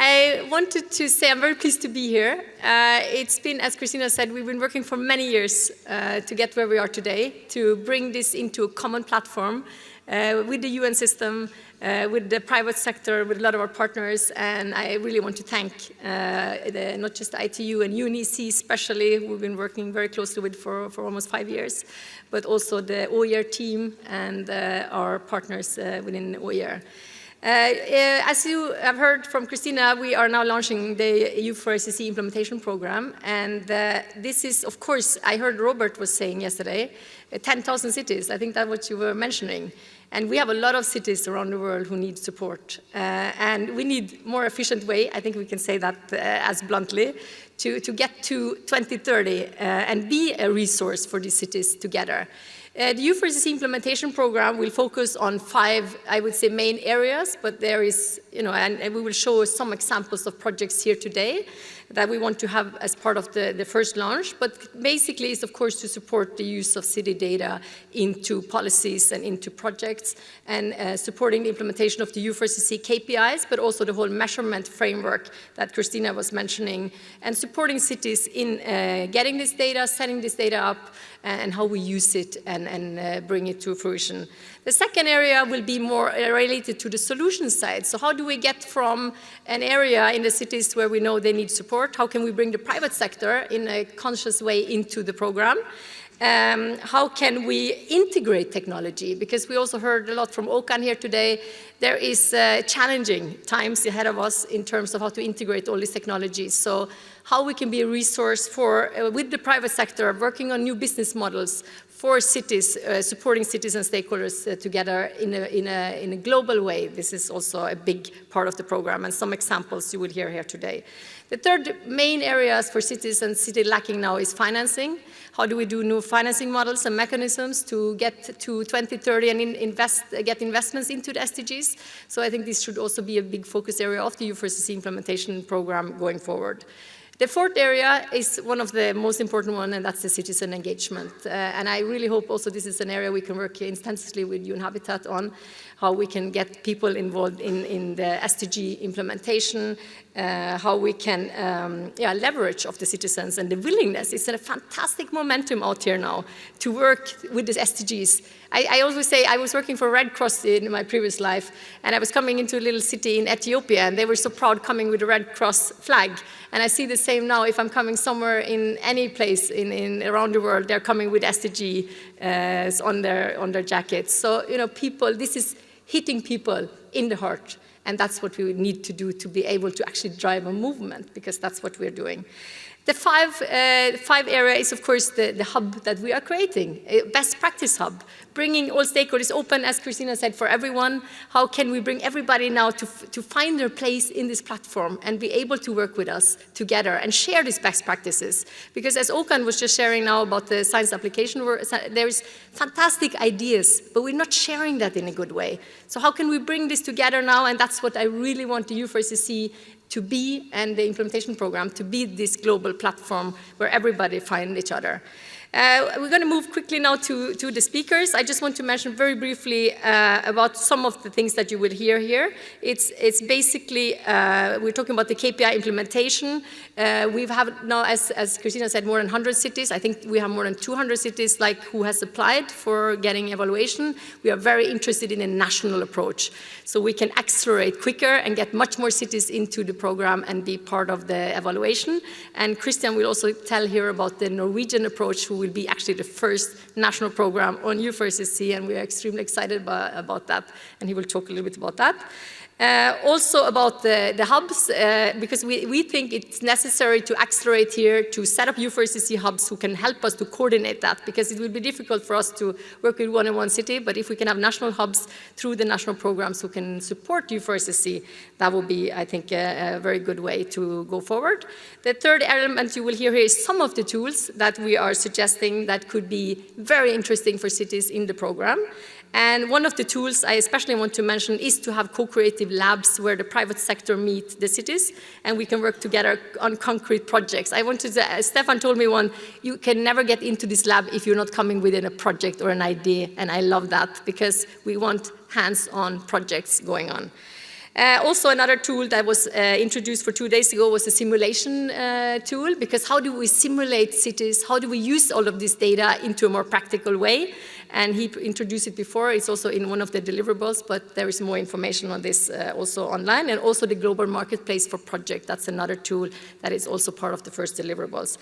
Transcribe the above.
I wanted to say I'm very pleased to be here. It's been, as Christina said, we've been working for many years to get where we are today, to bring this into a common platform with the UN system, with the private sector, with a lot of our partners, and I really want to thank not just ITU and UNEC especially, who we've been working very closely with for almost 5 years, but also the OiER team and our partners within OiER. As you have heard from Christina, we are now launching the U4SSC implementation program, and this is, of course, I heard Robert was saying yesterday, 10,000 cities. I think that's what you were mentioning. And we have a lot of cities around the world who need support. And we need more efficient way, I think we can say that as bluntly, to get to 2030 and be a resource for these cities together. The U4SSC implementation program will focus on 5, I would say, main areas, but there is, and we will show some examples of projects here today that we want to have as part of the first launch, but basically is, of course, to support the use of city data into policies and into projects, and supporting the implementation of the U4SSC KPIs, but also the whole measurement framework that Christina was mentioning, and supporting cities in getting this data, setting this data up, and how we use it and bring it to fruition. The second area will be more related to the solution side. So how do we get from an area in the cities where we know they need support? How can we bring the private sector in a conscious way into the program? How can we integrate technology? Because we also heard a lot from Okan here today. There is challenging times ahead of us in terms of how to integrate all these technologies. So how we can be a resource for, with the private sector, working on new business models for cities, supporting cities and stakeholders together in a global way. This is also a big part of the program, and some examples you will hear here today. The third main areas for cities and city lacking now is financing. How do we do new financing models and mechanisms to get to 2030 and get investments into the SDGs? So I think this should also be a big focus area of the U4SSC implementation program going forward. The fourth area is one of the most important ones, and that's the citizen engagement. And I really hope also this is an area we can work intensively with UN Habitat on, how we can get people involved in the SDG implementation, how we can leverage of the citizens and the willingness. It's a fantastic momentum out here now to work with the SDGs. I always say I was working for Red Cross in my previous life, and I was coming into a little city in Ethiopia, and they were so proud coming with the Red Cross flag. And I see the same now if I'm coming somewhere in any place around the world, they're coming with SDG on their jackets. So, people, this is hitting people in the heart. And that's what we need to do to be able to actually drive a movement, because that's what we're doing. The five area is, of course, the hub that we are creating, a best practice hub, bringing all stakeholders open, as Christina said, for everyone. How can we bring everybody now to find their place in this platform and be able to work with us together and share these best practices? Because as Okan was just sharing now about the science application, there's fantastic ideas, but we're not sharing that in a good way. So how can we bring this together now? And that's what I really want the U4SSC to be, and the implementation program to be this global platform where everybody finds each other. We're going to move quickly now to the speakers. I just want to mention very briefly about some of the things that you will hear here. It's basically, we're talking about the KPI implementation. We've had now, as Christina said, more than 100 cities. I think we have more than 200 cities who has applied for getting evaluation. We are very interested in a national approach, so we can accelerate quicker and get much more cities into the program and be part of the evaluation. And Christian will also tell here about the Norwegian approach, who will be actually the first national program on U4SSC, and we are extremely excited about that, and he will talk a little bit about that. Also about the hubs, because we think it's necessary to accelerate here, to set up U4SSC hubs who can help us to coordinate that, because it will be difficult for us to work with one in one city, but if we can have national hubs through the national programs who can support U4SSC, that will be, I think, a very good way to go forward. The third element you will hear here is some of the tools that we are suggesting that could be very interesting for cities in the program. And one of the tools I especially want to mention is to have co-creative labs where the private sector meet the cities, and we can work together on concrete projects. I wanted to, Stefan told me one, you can never get into this lab if you're not coming within a project or an idea, and I love that, because we want hands-on projects going on. Also another tool that was introduced for 2 days ago was a simulation tool, because how do we simulate cities? How do we use all of this data into a more practical way? And he introduced it before. It's also in one of the deliverables, but there is more information on this also online. And also the global marketplace for project. That's another tool that is also part of the first deliverables.